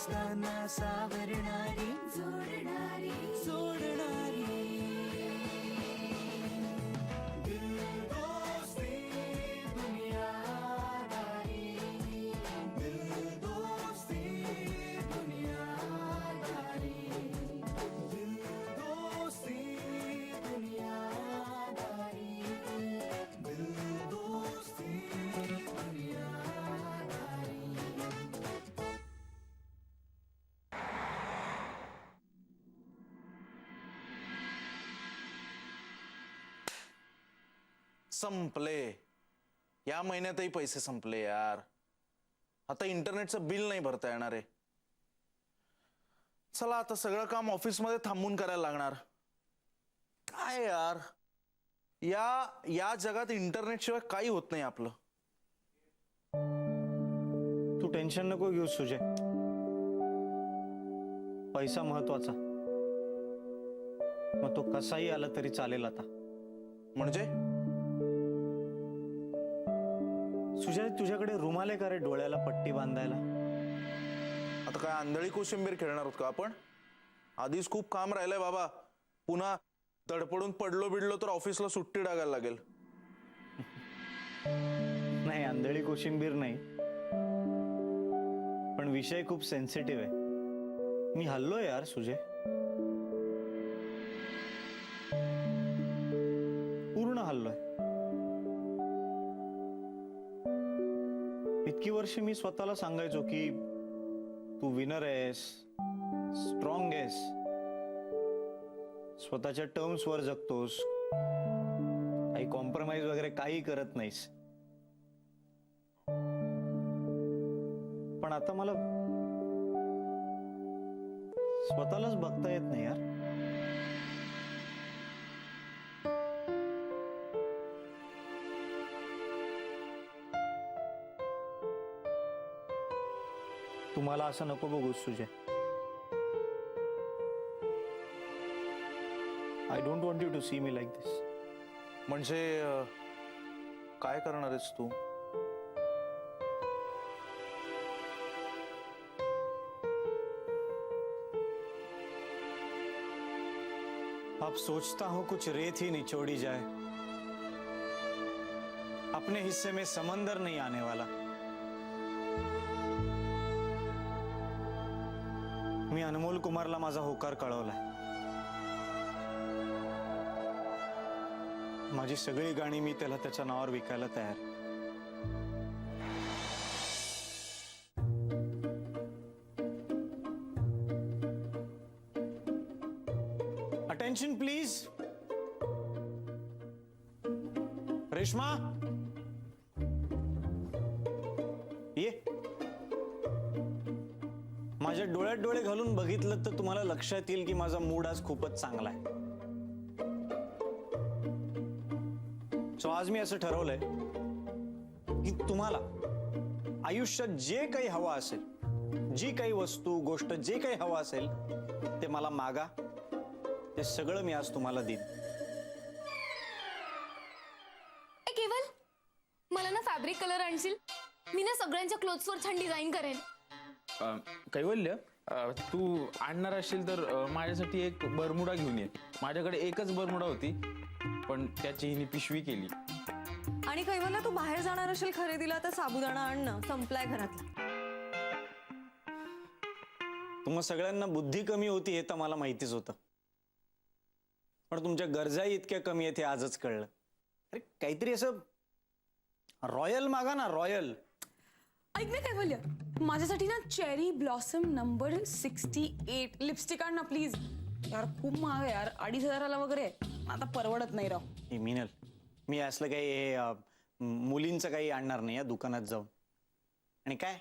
असताना सावरणारी जोडणारी जोडणारी दिल दोस्ती दुनियादारी दिल दोस्ती दुनियादारी दिल दोस्ती दुनियादारी दिल दोस्ती दुनियादारी. संपले. या महिन्यातही पैसे संपले यार. आता इंटरनेटचं बिल नाही भरता येणार आहे. चला आता सगळं काम ऑफिसमध्ये थांबून करायला लागणार. काय यार, या जगात इंटरनेट शिवाय काही होत नाही आपलं. तू टेन्शन नको घेऊ सुजय. पैसा महत्वाचा, मग तो कसाही आला तरी चालेल. आता म्हणजे सुजय, तुझ्याकडे रुमाल आहे का रे डोळ्याला पट्टी बांधायला? आता काय आंधळी कोशिंबीर खेळणार आहोत का आपण? आधीच खूप काम राहिलंय बाबा. पुन्हा धडपडून पडलो बिडलो तर ऑफिसला सुट्टी टाकायला लागेल. नाही, आंधळी कोशिंबीर नाही, पण विषय खूप सेन्सिटिव्ह आहे. मी हल्लोय यार सुजय, पूर्ण हल्लोय. इतकी वर्ष मी स्वतःला सांगायचो की तू विनर आहेस, स्ट्रॉंग आहेस, स्वतःच्या टर्म्स वर जगतोस, काही कॉम्प्रोमाइज वगैरे काही करत नाहीस. पण आता मला स्वतःलाच बघता येत नाही यार. तुम्हाला असं नको बघू Sujay. I don't want you to see me like this. म्हणजे काय करणार आहेस तू? अब सोचता हूं कुछ रेत ही निचोड़ी जाए, अपने हिस्से में समंदर नहीं आने वाला. मी अनमोल कुमारला माझा होकार कळवलाय. माझी सगळी गाणी मी त्याला त्याच्या नावावर विकायला तयार. Attention please. रेश्मा, ये. माझ्या डोळ्यात डोळे घालून बघितलं तर तुम्हाला लक्षात येईल की माझा मूड आज खूपच चांगला आहे. सो आज मी असं ठरवलंय की तुम्हाला आयुष्यात जे काही हवं असेल, जी काही वस्तू गोष्ट जे काही हवं असेल ते मला मागा. ते सगळं मी आज तुम्हाला देईन. केवल मला ना फॅब्रिक कलर आणशील? मी ना सगळ्यांच्या क्लोथ्सवर छान डिझाईन करेन. कैवल्य, तू आणणार असशील तर माझ्यासाठी एक बरमुडा घेऊन ये. माझ्याकडे एकच बरमुडा होती, पण त्याची हिने पिशवी केली. आणि कैवल्य, तू बाहेर जाणार असेल खरेदीला तर साबुदाणा आण ना, संपलाय घरातला. तुम्हा सगळ्यांना बुद्धी कमी होती हे तर मला माहितीच होतं, पण तुमच्या गरजा इतक्या कमी आहेत हे आजच कळलं. अरे काहीतरी असं रॉयल मागा ना, रॉयल. ऐक ना कैवल्य, माझ्यासाठी ना चेरी ब्लॉसम नंबर 68 लिपस्टिक आण ना प्लीज. यार खूप महाग आहे यार, 2500 वगैरे. आता परवडत नाही राव. हे मिनल, मी असलं काही हे मुलींचं काही आणणार नाही या दुकानात जाऊन. आणि काय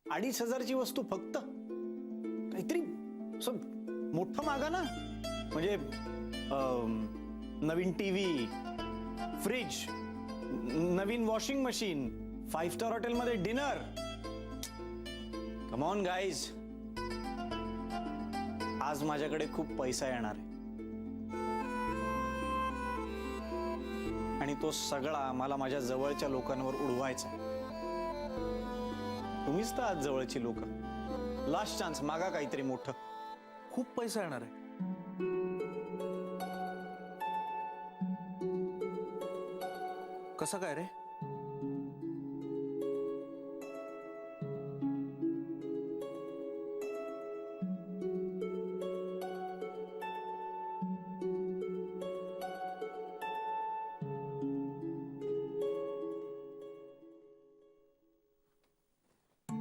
2500ची वस्तू फक्त? काहीतरी असं मोठं मागा ना. म्हणजे नवीन टीव्ही, फ्रिज, नवीन वॉशिंग मशीन, 5 स्टार हॉटेलमध्ये डिनर. कम ऑन गाईज, आज माझ्याकडे खूप पैसा येणार आहे आणि तो सगळा मला माझ्या जवळच्या लोकांवर उडवायचा. तुम्हीच तर आज जवळची लोक. लास्ट चान्स मागा काहीतरी मोठं. खूप पैसा येणार आहे. कसं काय रे?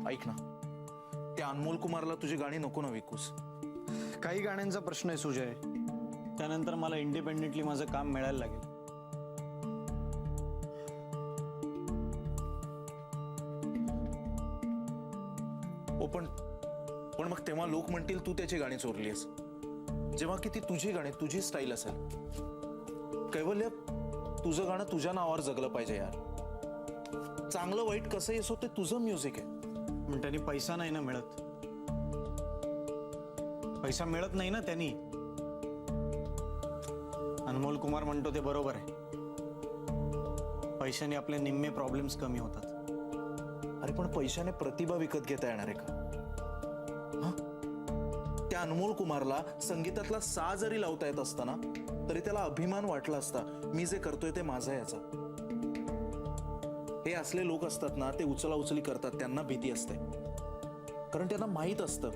ऐक ना, त्या अनमोल कुमारला तुझी गाणी नको ना विकूस. काही गाण्यांचा प्रश्न आहे सुजय. त्यानंतर मला इंडिपेंडेंटली माझं काम मिळायला लागेल. हो पण पण मग तेव्हा लोक म्हणतील तू त्याची गाणी चोरलीस, जेव्हा की ती तुझी गाणी, तुझी स्टाईल असेल. कैवल्य, तुझं गाणं तुझ्या नावावर जगलं पाहिजे यार. चांगलं वाईट कसं येसो ते तुझं म्युझिक आहे. पण त्यांनी पैसा नाही ना मिळत. पैसा मिळत नाही ना त्यांनी. अनमोल कुमार म्हणतो ते बरोबर आहे. पैशाने आपले निम्मे प्रॉब्लेम्स कमी होतात. अरे पण पैशाने प्रतिभा विकत घेता येणार आहे का? हं? त्या अनमोल कुमारला संगीतातला सा जरी लावता येत असताना तरी त्याला अभिमान वाटला असता, मी जे करतोय ते माझं आहे याचा. हे असले लोक असतात ना, ते उचला उचली करतात. त्यांना भीती असते, कारण त्यांना माहित असतं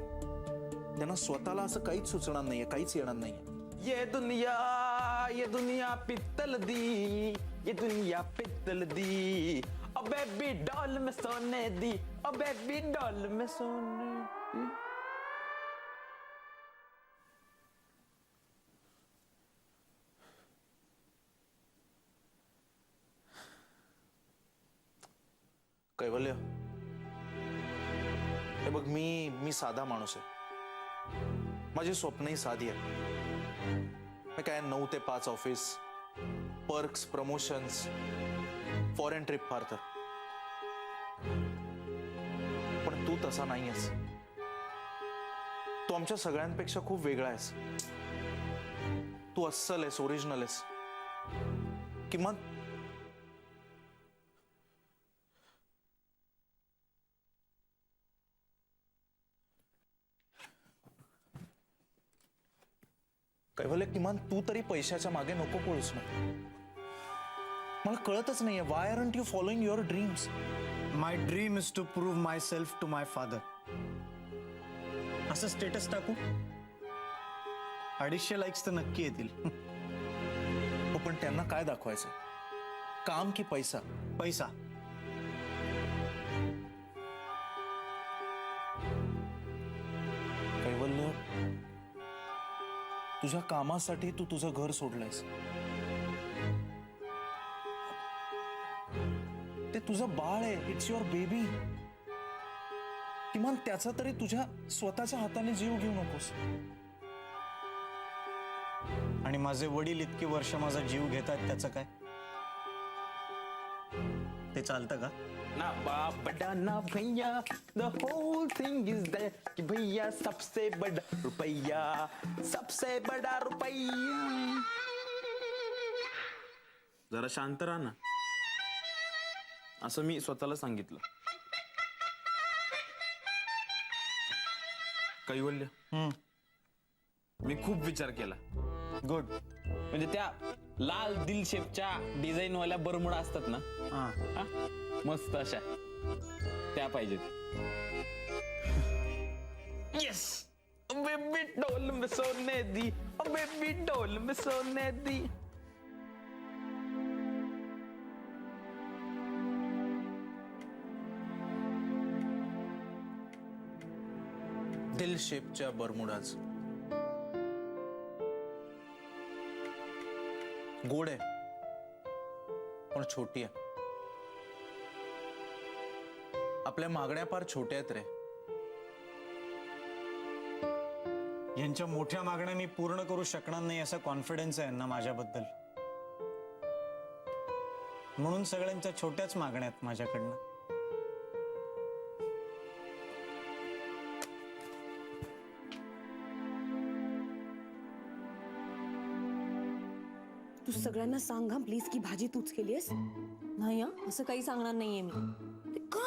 त्यांना स्वतःला असं काहीच सुचणार नाहीये, काहीच येणार नाहीये. ये दुनिया पित्तल दी, ये दुनिया पित्तल दी. ओ बेबी डॉल में सोने दी, ओ बेबी डॉल में सोने दी. कैवल्य, हे बघ, मी साधा माणूस आहे. माझी स्वप्नही साधी आहे. मी काय 9 ते 5 office, perks, promotions, foreign trip फार तर. पण तू तसा नाहीयेस. तू आमच्या सगळ्यांपेक्षा खूप वेगळा आहेस. तू अस्सल आहेस, ओरिजिनल आहेस. किमान कैवल्य, किमान तू तरी पैशाच्या मागे नको पळूस ना. मला कळतच नाहीये, why aren't you following your dreams? My dream is to prove myself to my father. असं स्टेटस टाकू? 250 लाईक्स तर नक्की येतील. हो, पण त्यांना काय दाखवायचं? काम की पैसा? पैसा. कैवल्य, तुझ्या कामासाठी तू तुझं घर सोडलंयस. ते तुझं बाळ आहे, इट्स युअर बेबी. किमान त्याचा तरी तुझ्या स्वतःच्या हाताने जीव घेऊ नकोस. आणि माझे वडील इतकी वर्ष माझा जीव घेतात, त्याचं काय? ते चालतं का? ना बाप बड़ा ना भैया, the whole thing is there कि भैया सबसे बड़ा रुपया, सबसे बड़ा रुपया. जरा शांत राहा ना, असं मी स्वतःला सांगितलं. कैवल्य, मी खूप विचार केला. गुड. म्हणजे त्या लाल दिल शेपच्या डिझाईन वाल्या बरमुडा असतात ना, हा? मस्त अशा त्या पाहिजेत. येस, बेबी डॉल में सोने दी, बेबी डॉल में सोने दी. दिल शेपच्या बरमुडाज गोड आहे, पण छोटी आहे. आपल्या मागण्या फार छोट्या आहेत रे. यांच्या मोठ्या मागण्या मी पूर्ण करू शकणार नाही असा कॉन्फिडन्स आहे ना माझ्याबद्दल. म्हणून सगळ्यांच्या छोट्याच मागण्या आहेत माझ्याकडनं. तू सगळ्यांना सांग हा प्लीज की भाजी तूच केलीयस. नाही हं, असं काही सांगणार नाहीये मी. ते का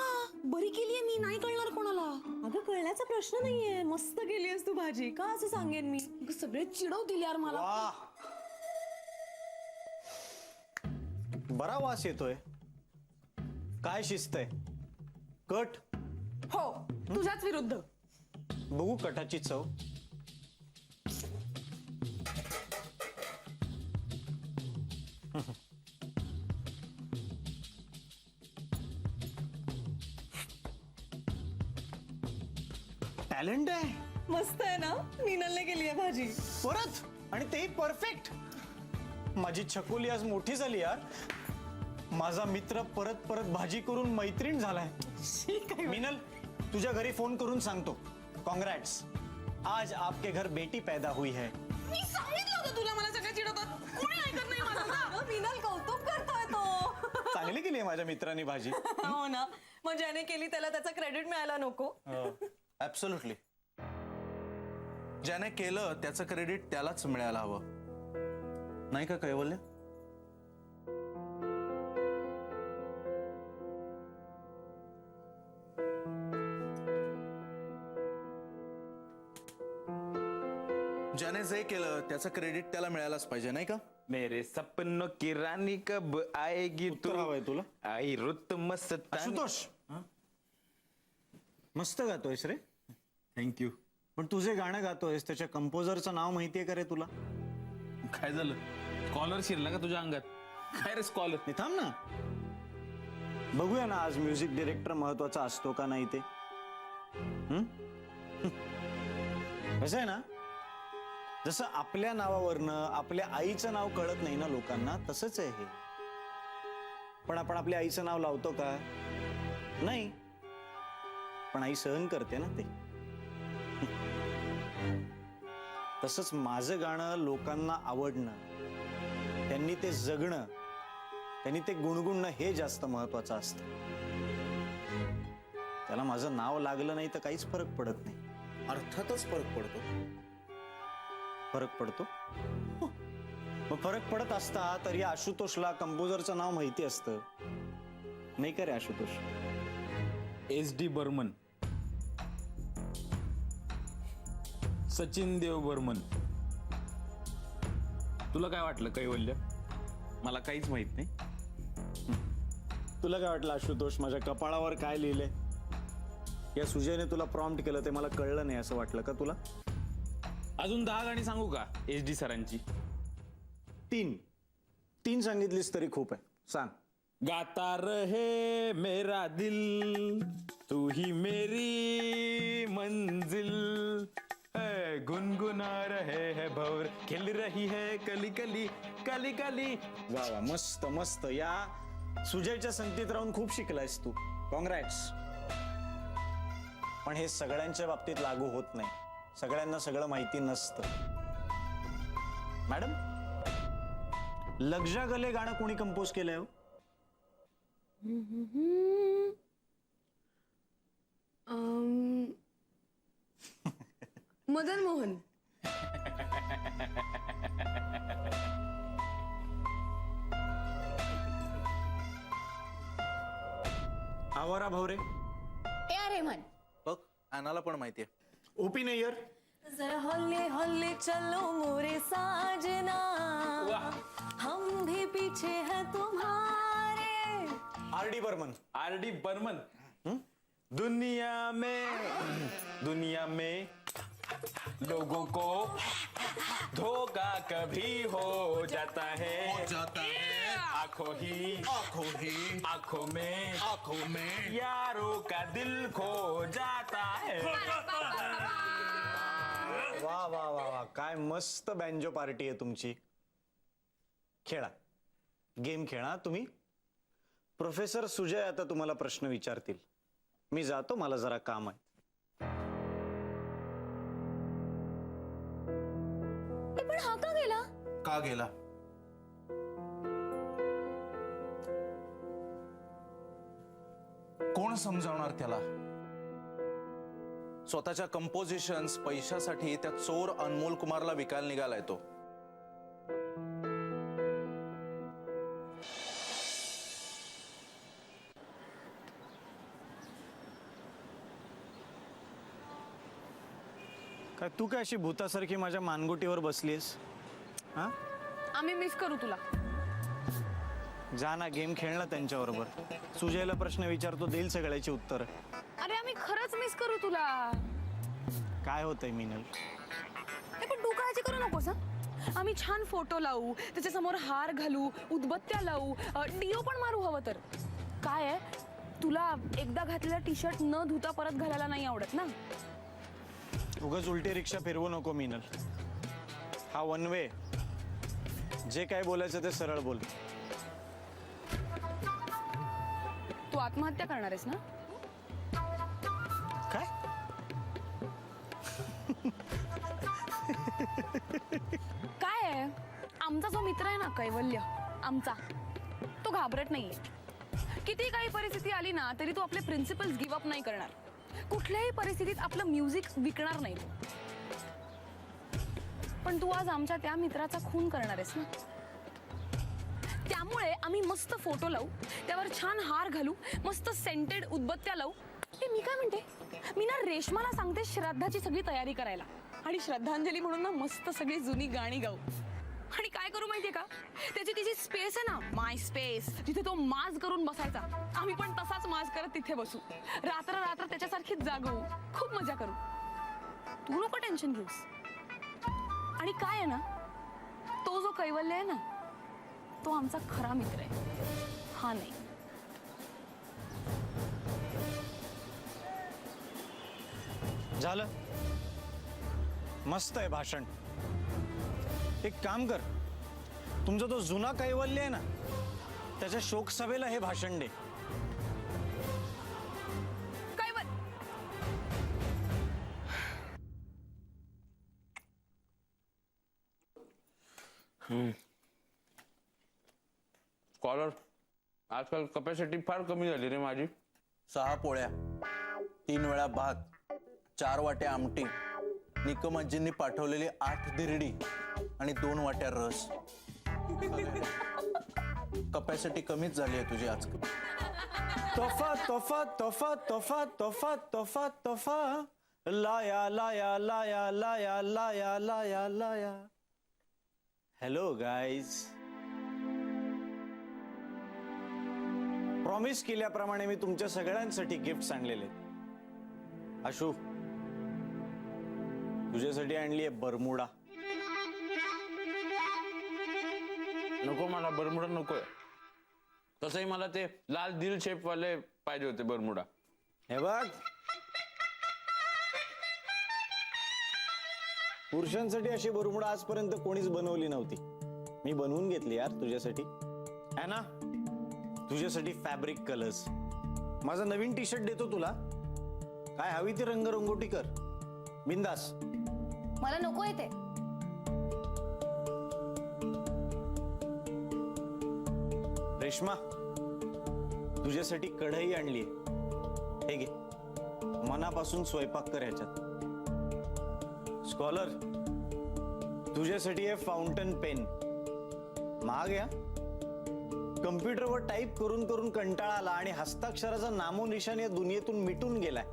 बरी केलीये मी, नाही कळणार कोणाला. अगं कळण्याचा प्रश्न नाहीये, मस्त केलीयस तू भाजी, का असं सांगेन मी. अगं, सगळे चिडवतील यार मला. वा, बरा वास येतोय. काय शिस्त आहे? कट हो, तुझ्याच विरुद्ध. बघू कटाची चव. टॅलेंट आहे मस्त आहे ना, मीनलने केली आहे भाजी. परत, आणि तेही परफेक्ट. माझी छकुली आज मोठी झाली यार. माझा मित्र परत परत भाजी करून मैत्रीण झालाय. मिनल, तुझ्या घरी फोन करून सांगतो, कॉन्ग्रॅट्स, आज आपके घर बेटी पैदा हुई है. मी सांगितलं होतं तुला, मला सगळे चिडवतात. कोणी ऐकत नाही माझं ना. अगं, मीनल कौतुक करतोय तो. चांगली केली आहे माझ्या मित्रांनी भाजी. हो ना, मग ज्याने केली त्याला त्याचा क्रेडिट मिळायला नको. ऍब्सोल्युटली. ज्याने केलं त्याचं क्रेडिट त्यालाच मिळायला हवं, नाही का कैवल्य? ज्याने जे केलं त्याचं क्रेडिट त्याला मिळायलाच पाहिजे, नाही का? मेरे सपनों की रानी कब आएगी तू. उत्तर हवंय तुला? आई रुत मस्त. आशुतोष, मस्त गातोयस रे. थँक्यू. पण तुझे गाणं गातोयस त्याच्या कंपोजरचं नाव माहितीये का रे तुला? काय झालं, स्कॉलर शिरला का तुझ्या अंगात? काय रे स्कॉलर? नाही, थांब ना, बघूया ना आज म्युझिक डिरेक्टर महत्वाचा असतो का नाही ते. कसं आहे ना, जसं आपल्या नावावरनं आपल्या आईचं नाव कळत नाही ना लोकांना, तसंच आहे हे. पण आपण आपल्या आईचं नाव लावतो का? नाही. पण आई सहन करते ना ते. तसंच माझं गाणं लोकांना आवडणं, त्यांनी ते जगणं, त्यांनी ते गुणगुणणं हे जास्त महत्वाचं असतं. त्याला माझं नाव लागलं नाही तर काहीच फरक पडत नाही. अर्थातच फरक पडतो. फरक पडतो? मग फरक पडत असता तरी आशुतोषला कंपोजरचं नाव माहिती असतं, नाही का रे आशुतोष? SD बर्मन, सचिन देव बर्मन. तुला काय वाटलं कैवल्य? मला काहीच माहित नाही. तुला काय वाटलं आशुतोष, माझ्या कपाळावर काय लिहिलंय? या सुजयने तुला प्रॉम्प्ट केलं ते मला कळलं नाही असं वाटलं का तुला? अजून 10 गाणी सांगू का SD सरांची? 3 सांगितलीस तरी खूप आहे, सांग. गाता रहे मेरा दिल, तू ही मेरी मंजिल, गुनगुना रहे है भवर, खिल रही है कली कली कली कली. वा वा, मस्त मस्त. या सुजयच्या संगतीत राहून खूप शिकलायस तू, कॉंग्रॅट्स. पण हे सगळ्यांच्या बाबतीत लागू होत नाही, सगळ्यांना सगळं माहिती नसतं. मॅडम, लग्जा गले गाणं कोणी कंपोज केलंय हो? मदन मोहन. आवारा भवरे. ए रेहमान. बघ, अनाला पण माहितीये. ओपी नय्यर. जरा हौले हौले चलो मोरे साजना, हम भी पीछे हैं तुम्हारे. RD बर्मन. RD बर्मन. दुनिया में लोगों को धोखा कभी हो जाता है, आंखों में यारों का दिल खो जाता है. वा वा वा वा, काय मस्त बँजो पार्टी आहे तुमची. खेळा, गेम खेळा तुम्ही. प्रोफेसर सुजय आता तुम्हाला प्रश्न विचारतील. मी जातो, मला जरा काम आहे. पण हा का गेला? का गेला? कोण समजावणार त्याला? स्वतःच्या कंपोजिशन्स पैशासाठी त्या चोर अनमोल कुमारला विकायला निघालाय तो. काय तू काय अशी भूतासारखी माझ्या मानगुटीवर बसलीस? हा, आम्ही मिस करू तुला. जा ना, गेम खेळ ना त्यांच्याबरोबर. सुजयला प्रश्न विचारतो, देईल सगळ्याची उत्तर. अरे आम्ही खरंच मिस करू तुला. काय होतंय मिनल? हे पण तू काळजी करू नकोस हं. आम्ही छान फोटो लावू, त्याच्यासमोर हार घालू, उदबत्त्या लावू, डिओ पण मारू हवं तर. काय आहे, तुला एकदा घातलेला टी शर्ट न धुता परत घालायला नाही आवडत ना. उगाच उलटी रिक्षा फिरवू नको मिनल. हा वन वे. जे काय बोलायचं ते सरळ बोल. तू आत्महत्या करणार आहेस ना? काय? काय आहे, आमचा जो मित्र आहे ना कैवल्य, आमचा, तो घाबरट नाहीये. किती काही परिस्थिती आली ना तरी तो आपले प्रिन्सिपल्स गिव्ह अप नाही करणार. कुठल्याही परिस्थितीत आपलं म्युझिक विकणार नाही. पण तू आज आमच्या त्या मित्राचा खून करणार आहेस ना. त्यामुळे आम्ही मस्त फोटो लावू, त्यावर छान हार घालू, मस्त सेंटेड उदबत्त्या लावू. हे मी काय म्हणते, मी ना रेशमाला सांगते श्रद्धाची सगळी तयारी करायला, आणि श्रद्धांजली म्हणून ना मस्त सगळी जुनी गाणी गाऊ. आणि काय करू माहितीये का, त्याची तिची स्पेस आहे ना, माय स्पेस, जिथे तो माज करून बसायचा, आम्ही पण तसाच माज करत तिथे बसू. रात्र रात्र त्याच्यासारखीच जागू, खूप मजा करू. तू नको टेन्शन घेऊस. आणि काय आहे ना, तो जो कैवल्य आहे ना, तो आमचा खरा मित्र आहे, हा नाही. झालं, मस्त आहे भाषण. एक काम कर, तुमचा तो जुना कैवल्य आहे ना, त्याच्या शोक सभेला हे भाषण दे. कैवल्य स्कॉलर, आजकाल कपॅसिटी फार कमी झाली रे माझी. 6 पोळ्या, 3 वेळा भात, 4 वाट्या आमटी, निकमजींनी पाठवलेली 8 धिरडी आणि 2 वाट्या रस. कपॅसिटी कमीच झाली आहे तुझी आजकाल. तोफा तोफा तोफा तोफा तोफा तोफा तोफा, लाया लाया लाया लाया लाया लाया लाया. हॅलो गाईज, प्रॉमिस केल्याप्रमाणे मी तुमच्या सगळ्यांसाठी गिफ्ट आणलेले. आशू, तुझ्यासाठी आणली आहे बरमुडा. नको, मला बरमुडा नकोय. तसंही मला ते लाल दिल शेप वाले पाहिजे होते बरमुडा. हे बघ, पुरुषांसाठी अशी बरमुडा आजपर्यंत कोणीच बनवली नव्हती. मी बनवून घेतली यार तुझ्यासाठी. है ना, तुझ्यासाठी फॅब्रिक कलर्स. माझा नवीन टी शर्ट देतो तुला, काय हवी ती रंगरंगोटी कर, बिंदास. मला नको येते. रेश्मा, तुझ्यासाठी कढई आणली. हे घे, मनापासून स्वयंपाक कर ह्याच्यात. स्कॉलर, तुझ्यासाठी आहे फाउंटन पेन. महाग या, कम्प्युटरवर टाईप करून करून कंटाळा आला आणि हस्ताक्षराचा नामोनिशान या दुनियेतून मिटून गेलाय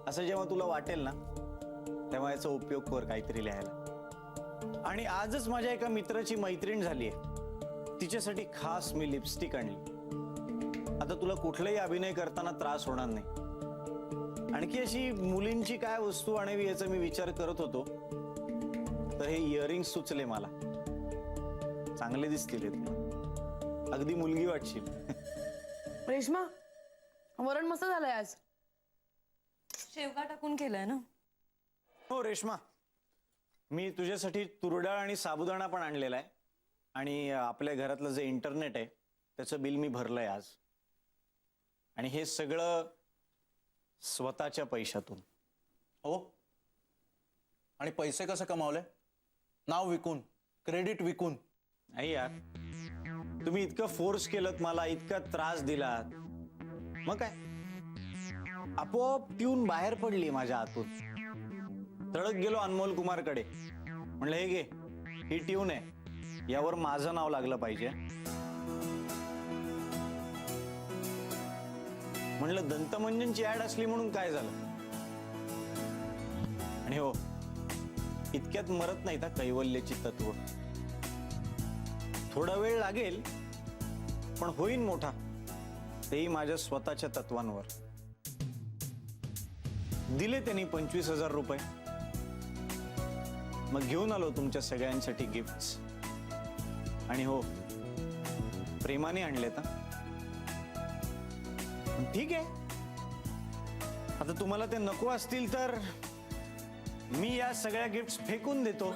असं जेव्हा तुला वाटेल ना, तेव्हा याचा उपयोग कर काहीतरी लिहायला. आणि आजच माझ्या एका मित्राची मैत्रीण झाली आहे, तिच्यासाठी खास मी लिपस्टिक आणली. आता तुला कुठलाही अभिनय करताना त्रास होणार नाही. आणखी अशी मुलींची काय वस्तू आणावी याचा मी विचार करत होतो, तर हे इयरिंग्स सुचले मला. चांगले दिसतील हे तुला, अगदी मुलगी वाटशील. रेश्मा, वरण मस्त झालंय आज. शेवगा टाकून केलंय ना. हो रेश्मा, मी तुझ्यासाठी तुरडाळ आणि साबुदाणा पण आणलेला आहे. आणि आपल्या घरातलं जे इंटरनेट आहे त्याचं बिल मी भरलंय आज. आणि हे सगळं स्वतःच्या पैशातून. हो, आणि पैसे कसे कमावले? नाव विकून, क्रेडिट विकून. नाही यार, तुम्ही इतकं फोर्स केलं मला, इतका त्रास दिलात, मग काय आपोआप ट्यून बाहेर पडली माझ्या हातून. तडक गेलो अनमोल कुमारकडे, म्हणलं हे घे, ही ट्यून आहे, यावर माझं नाव लागलं पाहिजे. म्हणलं दंतमंजनची ऍड असली म्हणून काय झालं. आणि हो, इतक्यात मरत नाहीत हा कैवल्याची तत्व. थोडा वेळ लागेल पण होईन मोठा, तेही माझ्या स्वतःच्या तत्वांवर. दिले त्यांनी 25,000 रुपये. मग घेऊन आलो तुमच्या सगळ्यांसाठी गिफ्ट्स. आणि हो, प्रेमाने आणलेत. ठीक आहे, आता तुम्हाला ते नको असतील तर मी या सगळ्या गिफ्ट्स फेकून देतो.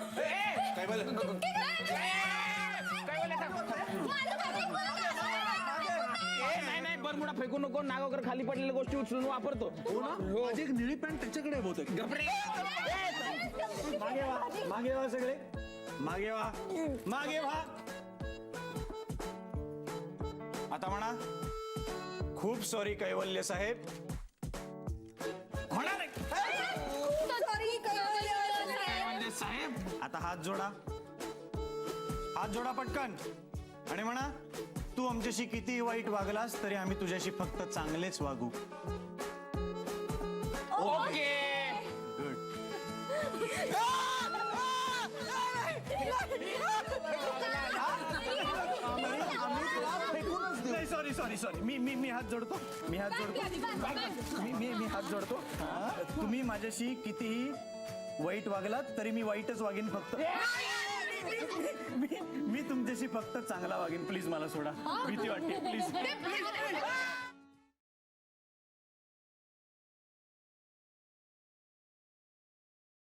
नाही बरमुडा फेकू नको. नागावकर खाली पडलेल्या गोष्टी उचलून वापरतो. माझी एक निळी पॅन्ट त्याच्याकडे आहे बहुतेक. मागे व्हा, मागे व्हा सगळे, मागे व्हा, मागे व्हा. आता म्हणा, खूप सॉरी कैवल्य साहेब. म्हणा नाही. आता हात जोडा, हात जोडा पटकन आणि म्हणा, तू आमच्याशी किती वाईट वागलास तरी आम्ही तुझ्याशी फक्त चांगलेच वागू. ओके. नाही, सॉरी सॉरी सॉरी, मी हात जोडतो, मी हात जोडतो, मी हात जोडतो. तुम्ही माझ्याशी कितीही वाईट वागलात तरी मी वाईटच वागेन फक्त. मी तुमच्याशी फक्त चांगला वागेन. प्लीज मला सोडा, भीती वाटते. प्लीज.